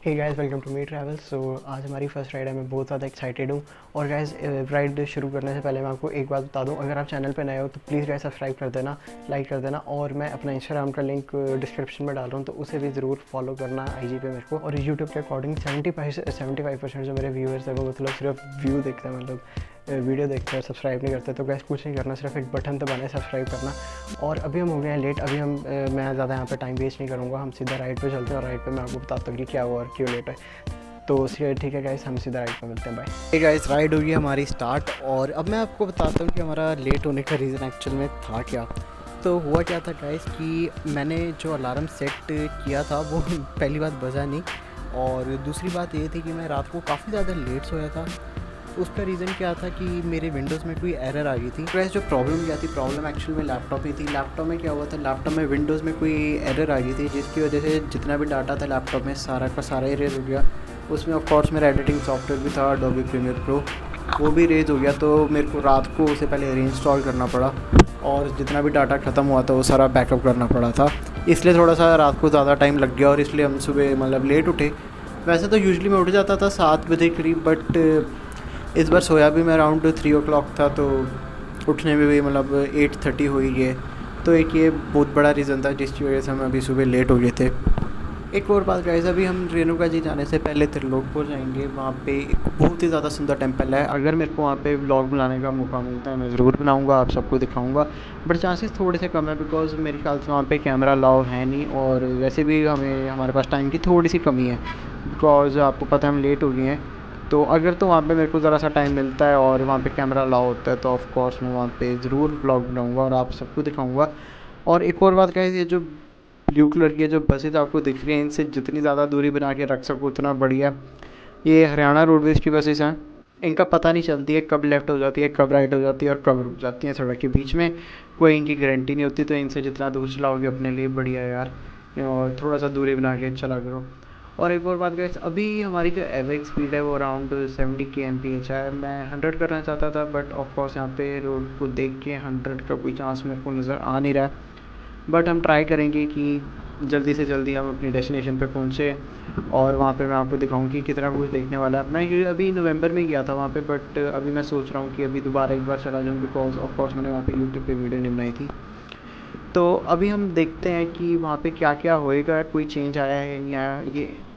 Hey guys, welcome to me travel. So आज हमारी first ride है। मैं बहुत ज़्यादा एक्साइटेड हूँ। और गाइस, राइड शुरू करने से पहले मैं आपको एक बात बता दूँ, अगर आप चैनल पे नए हो तो प्लीज़ गाइस सब्सक्राइब कर देना, लाइक कर देना। और मैं अपना इंस्टाग्राम का लिंक डिस्क्रिप्शन में डाल रहा हूँ, तो उसे भी ज़रूर फॉलो करना आईजी पे मेरे को। और यूट्यूब के अकॉर्डिंग 75% जो मेरे व्यूअर्स हैं वो मतलब सिर्फ व्यू देखते हैं, मतलब वीडियो देखते हैं, सब्सक्राइब नहीं करते। तो गाइस कुछ नहीं करना, सिर्फ एक बटन दबाना है सब्सक्राइब करना। और अभी हम हो गए हैं लेट। अभी मैं ज़्यादा यहाँ पे टाइम वेस्ट नहीं करूँगा, हम सीधा राइड पे चलते हैं। और राइड पे मैं आपको बताता हूँ कि क्या हुआ और क्यों लेट है। तो ठीक है गाइस, हम सीधा राइड पे मिलते हैं। बाय। हे गाइस, राइड होगी हमारी स्टार्ट। और अब मैं आपको बताता हूँ कि हमारा लेट होने का रीज़न एक्चुअल में था क्या। तो हुआ क्या था गाइस कि मैंने जो अलार्म सेट किया था वो पहली बात बजा नहीं। और दूसरी बात ये थी कि मैं रात को काफ़ी ज़्यादा लेट सोया था। उसका रीज़न क्या था कि मेरे विंडोज़ में कोई एरर आ गई थी। वैसे जो प्रॉब्लम क्या थी, प्रॉब्लम एक्चुअल में लैपटॉप ही थी। लैपटॉप में क्या हुआ था, लैपटॉप में विंडोज़ में कोई एरर आ गई थी, जिसकी वजह से जितना भी डाटा था लैपटॉप में सारा का सारा ही रेज हो गया। उसमें ऑफ कोर्स मेरा एडिटिंग सॉफ्टवेयर भी था, अडोबी प्रीमियर प्रो, वो भी रेज हो गया। तो मेरे को रात को उसे पहले रीइंस्टॉल करना पड़ा और जितना भी डाटा ख़त्म हुआ था वो सारा बैकअप करना पड़ा था। इसलिए थोड़ा सा रात को ज़्यादा टाइम लग गया और इसलिए हम सुबह मतलब लेट उठे। वैसे तो यूजुअली मैं उठ जाता था 7 बजे करीब, बट इस बार सोया भी मैं अराउंड 3 o'clock था, तो उठने में भी मतलब 8:30 हो ही गए। तो एक ये बहुत बड़ा रीज़न था जिसकी वजह से हम अभी सुबह लेट हो गए थे। एक और बात गाइस, अभी हम रेणुका जी जाने से पहले त्रिलोकपुर जाएंगे। वहाँ पे एक बहुत ही ज़्यादा सुंदर टेंपल है। अगर मेरे को वहाँ पे व्लॉग बनाने का मौका मिलता है मैं ज़रूर बनाऊँगा, आप सबको दिखाऊँगा। बट चांसेस थोड़े से कम है बिकॉज़ मेरे ख्याल से वहाँ पे कैमरा अलाउ है नहीं। और वैसे भी हमारे पास टाइम की थोड़ी सी कमी है बिकॉज़ आपको पता है हम लेट हो गए हैं। तो अगर तो वहाँ पे मेरे को ज़रा सा टाइम मिलता है और वहाँ पे कैमरा अलाउ होता है तो ऑफ़ कोर्स मैं वहाँ पे ज़रूर व्लॉग बनाऊँगा और आप सबको दिखाऊँगा। और एक और बात क्या है, ये जो ब्लू कलर की जो बसेज आपको दिख रही हैं, इनसे जितनी ज़्यादा दूरी बना के रख सको उतना बढ़िया। ये हरियाणा रोडवेज़ की बसेस हैं। इनका पता नहीं चलती है कब लेफ़्ट हो जाती है, कब राइट हो जाती है और कब रुक जाती हैं सड़क के बीच में। कोई इनकी गारंटी नहीं होती। तो इनसे जितना दूर चलाओगे अपने लिए बढ़िया है यार। और थोड़ा सा दूरी बना के चला करो। और एक और बात गाइस, अभी हमारी जो एवरेज स्पीड है वो अराउंड 70 kmph है। मैं 100 करना चाहता था, बट ऑफ कोर्स यहाँ पे रोड को देख के 100 का कोई चांस मेरे को नज़र आ नहीं रहा है। बट हम ट्राई करेंगे कि जल्दी से जल्दी हम अपनी डेस्टिनेशन पे पहुँचे। और वहाँ पे मैं आपको दिखाऊँ कि कितना कुछ देखने वाला है। मैं ये अभी नवंबर में गया था वहाँ पे, बट अभी मैं सोच रहा हूँ कि अभी दोबारा एक बार चला जाऊँ बिकॉज ऑफ कोर्स मैंने वहाँ पे यूट्यूब पे वीडियो नहीं बनाई थी। तो अभी हम देखते हैं कि वहाँ पे क्या क्या होएगा, कोई चेंज आया है या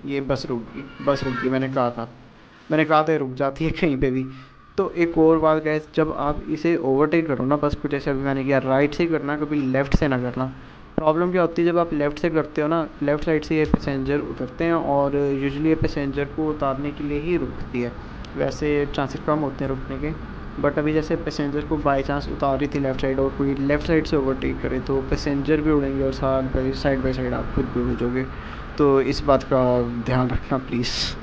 ये बस रुक गई। मैंने कहा था ये रुक जाती है कहीं पे भी। तो एक और बात गैस, जब आप इसे ओवरटेक करो ना बस को, जैसे अभी मैंने किया, राइट से करना, कभी लेफ़्ट से ना करना। प्रॉब्लम क्या होती है जब आप लेफ़्ट से करते हो ना, लेफ़्ट साइड से ये पैसेंजर उतरते हैं और यूजुअली ये पैसेंजर को उतारने के लिए ही रुकती है। वैसे चांसेस कम होते हैं रुकने के। बट अभी जैसे पैसेंजर को बाई चांस उतार रही थी लेफ़्ट साइड और कोई लेफ़्ट साइड से ओवरटेक करे तो पैसेंजर भी उड़ेंगे और साइड बाई साइड आप खुद भी उड़ जाओगे। तो इस बात का ध्यान रखना प्लीज़।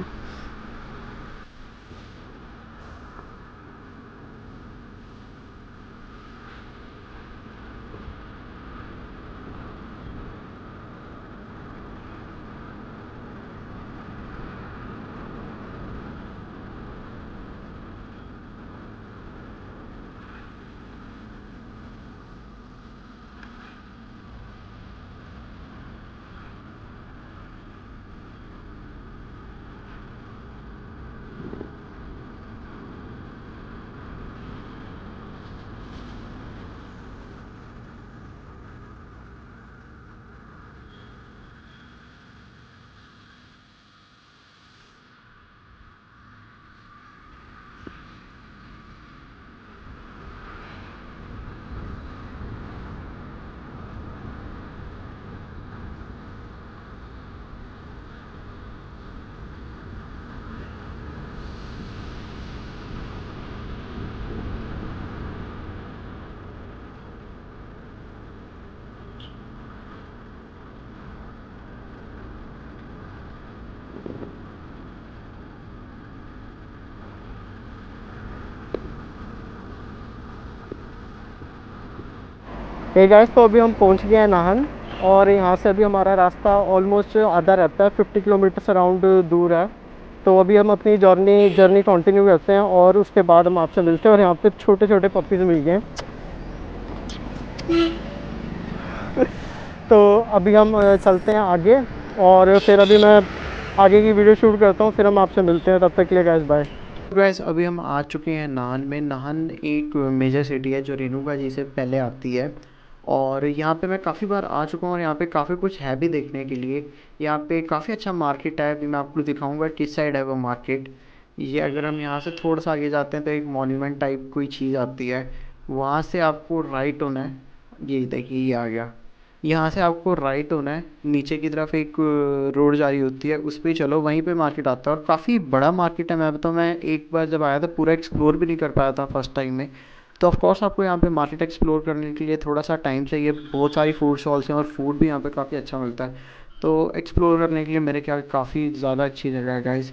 हे गाइस, तो अभी हम पहुंच गए हैं नाहन। और यहाँ से अभी हमारा रास्ता ऑलमोस्ट आधा रहता है, 50 किलोमीटर अराउंड दूर है। तो अभी हम अपनी जर्नी कंटिन्यू करते हैं और उसके बाद हम आपसे मिलते हैं। और यहाँ पे छोटे छोटे पपीज़ मिल गए हैं। तो अभी हम चलते हैं आगे। और फिर अभी मैं आगे की वीडियो शूट करता हूँ, फिर हम आपसे मिलते हैं। तब तक के लिए गाइस बाय। गाइस अभी हम आ चुके हैं नाहन में। नाहन एक मेजर सिटी है जो रेणुका जी से पहले आती है, और यहाँ पे मैं काफ़ी बार आ चुका हूँ और यहाँ पे काफ़ी कुछ है भी देखने के लिए। यहाँ पे काफ़ी अच्छा मार्केट है, अभी मैं आपको दिखाऊंगा किस साइड है वो मार्केट। ये अगर हम यहाँ से थोड़ा सा आगे जाते हैं तो एक मॉन्यूमेंट टाइप कोई चीज़ आती है, वहाँ से आपको राइट होना है। ये देखिए ये आ गया। यहाँ से आपको राइट होना है, नीचे की तरफ एक रोड जा रही होती है, उस पे चलो, वहीं पे मार्केट आता है। और काफ़ी बड़ा मार्केट है। मैं बताऊँ, मैं एक बार जब आया था पूरा एक्सप्लोर भी नहीं कर पाया था फर्स्ट टाइम में। तो ऑफ कोर्स आपको यहाँ पे मार्केट एक्सप्लोर करने के लिए थोड़ा सा टाइम चाहिए। बहुत सारी फूड स्टॉल्स हैं और फूड भी यहाँ पे काफ़ी अच्छा मिलता है। तो एक्सप्लोर करने के लिए मेरे ख्याल काफ़ी ज़्यादा अच्छी जगह है गाइज़।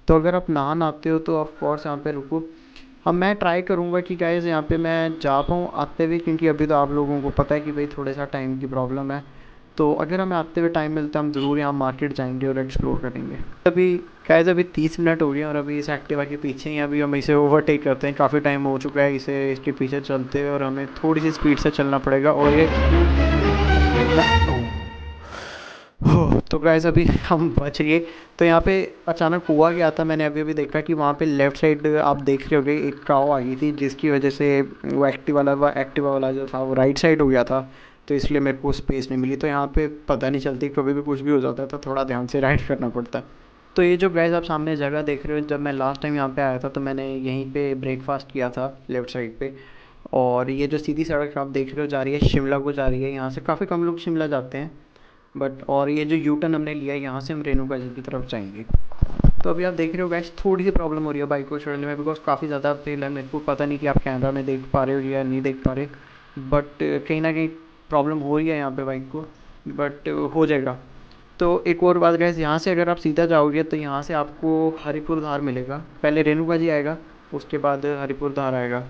तो अगर आप नाहन आते हो तो ऑफ कोर्स यहाँ पे रुको। हम मैं ट्राई करूँगा कि गाइज़ यहाँ पे मैं जा पाऊँ आते हुए, क्योंकि अभी तो आप लोगों को पता है कि भाई थोड़े सा टाइम की प्रॉब्लम है। तो अगर हमें आते हुए टाइम मिलता है हम ज़रूर यहाँ मार्केट जाएंगे और एक्सप्लोर करेंगे। अभी गाइज़ अभी 30 मिनट हो गए और अभी इस एक्टिवा के पीछे ही अभी हम इसे ओवरटेक करते हैं। काफ़ी टाइम हो चुका है इसे इसके पीछे चलते हुए, और हमें थोड़ी सी स्पीड से चलना पड़ेगा। और ये हो तो गाइस अभी हम बच गए। तो यहाँ पे अचानक हुआ क्या था, मैंने अभी अभी देखा कि वहाँ पे लेफ़्ट साइड आप देख रहे होगे एक काव आ गई थी, जिसकी वजह से वो एक्टिवा वाला जो था वो राइट साइड हो गया था। तो इसलिए मेरे को स्पेस नहीं मिली। तो यहाँ पे पता नहीं चलती, कभी भी कुछ भी हो जाता है, तो थोड़ा ध्यान से राइड करना पड़ता है। तो ये जो गाइस आप सामने जगह देख रहे हो, जब मैं लास्ट टाइम यहाँ पे आया था तो मैंने यहीं पे ब्रेकफास्ट किया था लेफ़्ट साइड पे। और ये जो सीधी सड़क आप देख रहे हो जा रही है शिमला को जा रही है, यहाँ से काफ़ी कम लोग शिमला जाते हैं बट। और ये जो यू टर्न हमने लिया है यहाँ से हम रेणुका जी की तरफ जाएंगे। तो अभी आप देख रहे हो गैस थोड़ी सी प्रॉब्लम हो रही है बाइक को चढ़ने में, बिकॉज काफ़ी ज़्यादा तेल है। मेरे को पता नहीं कि आप कैमरा में देख पा रहे हो या नहीं देख पा रहे, बट कहीं ना कहीं प्रॉब्लम हो रही है यहाँ पे बाइक को, बट हो जाएगा। तो एक और बात गैस, यहाँ से अगर आप सीधा जाओगे तो यहाँ से आपको हरिपुर धार मिलेगा। पहले रेणुका जी आएगा, उसके बाद हरिपुर धार आएगा।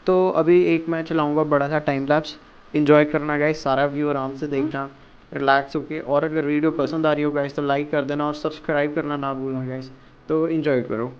तो अभी एक मैं चलाऊँगा बड़ा सा टाइम लैप्स। इन्जॉय करना गाइस, सारा व्यू आराम से देखना रिलैक्स होके। और अगर वीडियो पसंद आ रही हो गाइस तो लाइक कर देना और सब्सक्राइब करना ना भूलना गाइस। तो इन्जॉय करो।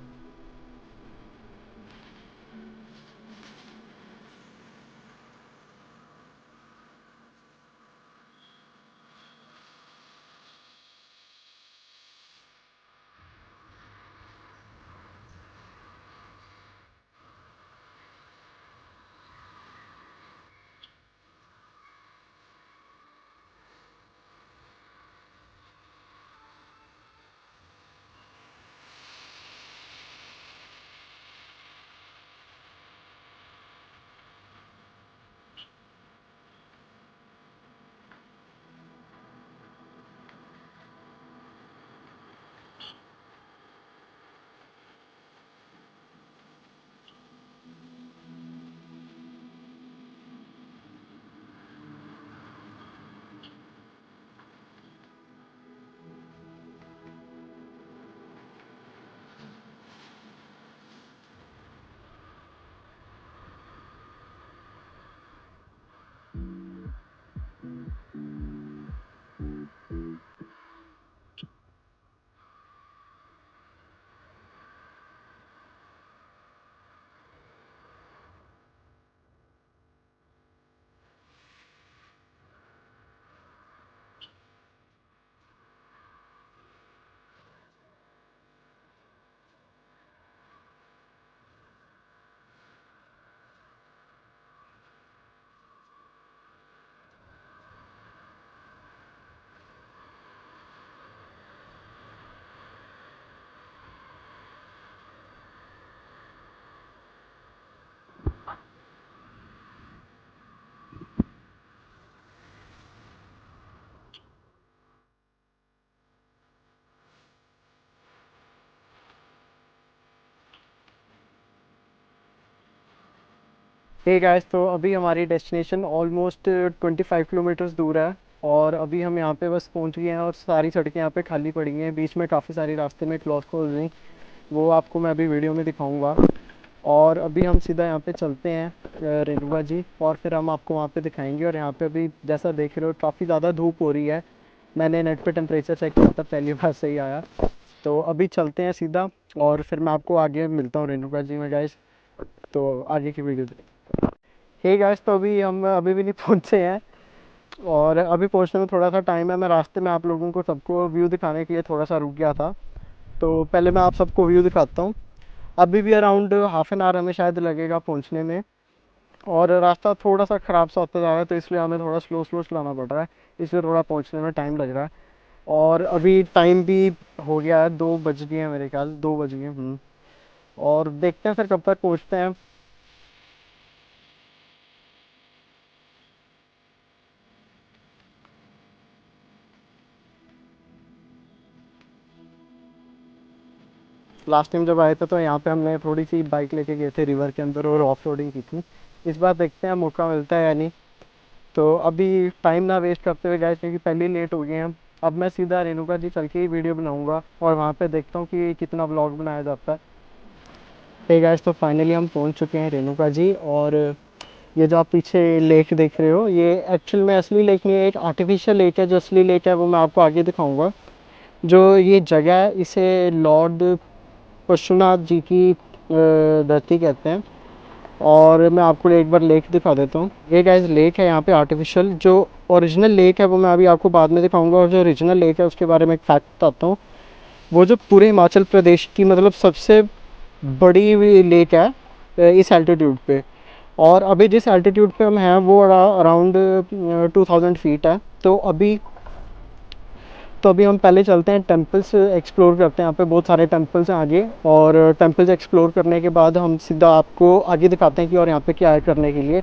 हे गाइस, तो अभी हमारी डेस्टिनेशन ऑलमोस्ट 25 किलोमीटर्स दूर है। और अभी हम यहाँ पे बस पहुँच गए हैं और सारी सड़कें यहाँ पे खाली पड़ी हैं। बीच में काफ़ी सारी रास्ते में क्लॉथ खोल रही, वो आपको मैं अभी वीडियो में दिखाऊंगा। और अभी हम सीधा यहाँ पे चलते हैं रेणुका जी, और फिर हम आपको वहाँ पे दिखाएंगे। और यहाँ पे अभी जैसा देख रहे हो काफ़ी ज़्यादा धूप हो रही है। मैंने नेट पे टेम्परेचर चेक किया था, पहली बार सही आया। तो अभी चलते हैं सीधा, और फिर मैं आपको आगे मिलता हूँ रेणुका जी में गाइस। तो आगे की वीडियो। हे गाइस, तो अभी हम अभी भी नहीं पहुँचे हैं। और अभी पहुंचने में थोड़ा सा टाइम है। मैं रास्ते में आप लोगों को सबको व्यू दिखाने के लिए थोड़ा सा रुक गया था, तो पहले मैं आप सबको व्यू दिखाता हूँ। अभी भी अराउंड हाफ एन आवर हमें शायद लगेगा पहुँचने में, और रास्ता थोड़ा सा ख़राब सा होता जा रहा है, तो इसलिए हमें थोड़ा स्लो स्लो चलाना पड़ रहा है, इसलिए थोड़ा पहुँचने में टाइम लग रहा है। और अभी टाइम भी हो गया है, 2 बज गए हैं मेरे ख्याल, 2 बज गए। और देखते हैं फिर कब तक पहुँचते हैं। लास्ट टाइम जब आए थे तो यहाँ पे हमने थोड़ी सी बाइक लेके गए थे रिवर के अंदर और ऑफ रोडिंग की थी। इस बार देखते हैं मौका मिलता है या नहीं। तो अभी टाइम ना वेस्ट करते हुए गए, क्योंकि पहले ही लेट हो गए हैं। अब मैं सीधा रेणुका जी चल के ही वीडियो बनाऊंगा और वहाँ पे देखता हूँ कि कितना व्लॉग बनाया जाता है। हे गाइस, तो फाइनली हम पहुँच चुके हैं रेणुका जी। और ये जो आप पीछे लेक देख रहे हो, ये एक्चुअल में असली लेक नहीं है, एक आर्टिफिशियल लेक है। जो असली लेक है वो मैं आपको आगे दिखाऊंगा। जो ये जगह है इसे लॉर्ड पशुनाथ जी की धरती कहते हैं। और मैं आपको एक बार लेक दिखा देता हूँ। ये गाइस लेक है यहाँ पे आर्टिफिशियल। जो ओरिजिनल लेक है वो मैं अभी आपको बाद में दिखाऊंगा, और जो ओरिजिनल लेक है उसके बारे में एक फैक्ट बताता हूँ। वो जो पूरे हिमाचल प्रदेश की मतलब सबसे बड़ी लेक है इस एल्टीट्यूड पे। और अभी जिस एल्टीट्यूड पे हम हैं वो अराउंड 2000 फीट है। तो अभी हम पहले चलते हैं टेम्पल्स एक्सप्लोर करते हैं। यहाँ पे बहुत सारे टेम्पल्स हैं आगे, और टेम्पल्स एक्सप्लोर करने के बाद हम सीधा आपको आगे दिखाते हैं कि और यहाँ पे क्या है करने के लिए।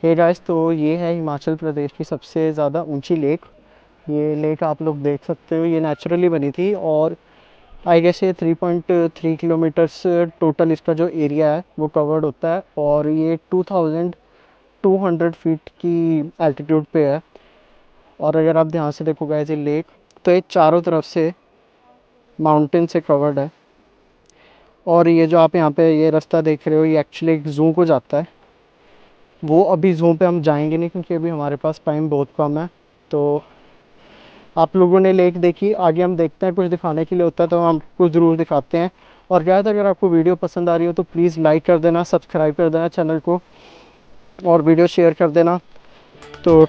हे गाइस, तो ये है हिमाचल प्रदेश की सबसे ज़्यादा ऊंची लेक। ये लेक आप लोग देख सकते हो, ये नेचुरली बनी थी। और आई गेस ये 3.3 किलोमीटर्स टोटल इसका जो एरिया है वो कवर्ड होता है। और ये 2200 फीट की एल्टीट्यूड पे है। और अगर आप ध्यान से देखो गाइस, ये लेक तो ये चारों तरफ से माउंटेन से कवर्ड है। और ये जो आप यहाँ पे ये रास्ता देख रहे हो, ये एक्चुअली एक ज़ू को जाता है। वो अभी ज़ू पे हम जाएंगे नहीं, क्योंकि अभी हमारे पास टाइम बहुत कम है। तो आप लोगों ने लेक देखी, आगे हम देखते हैं, कुछ दिखाने के लिए होता है तो हम आपको ज़रूर दिखाते हैं। और क्या है, अगर आपको वीडियो पसंद आ रही हो तो प्लीज़ लाइक कर देना, सब्सक्राइब कर देना चैनल को, और वीडियो शेयर कर देना। तो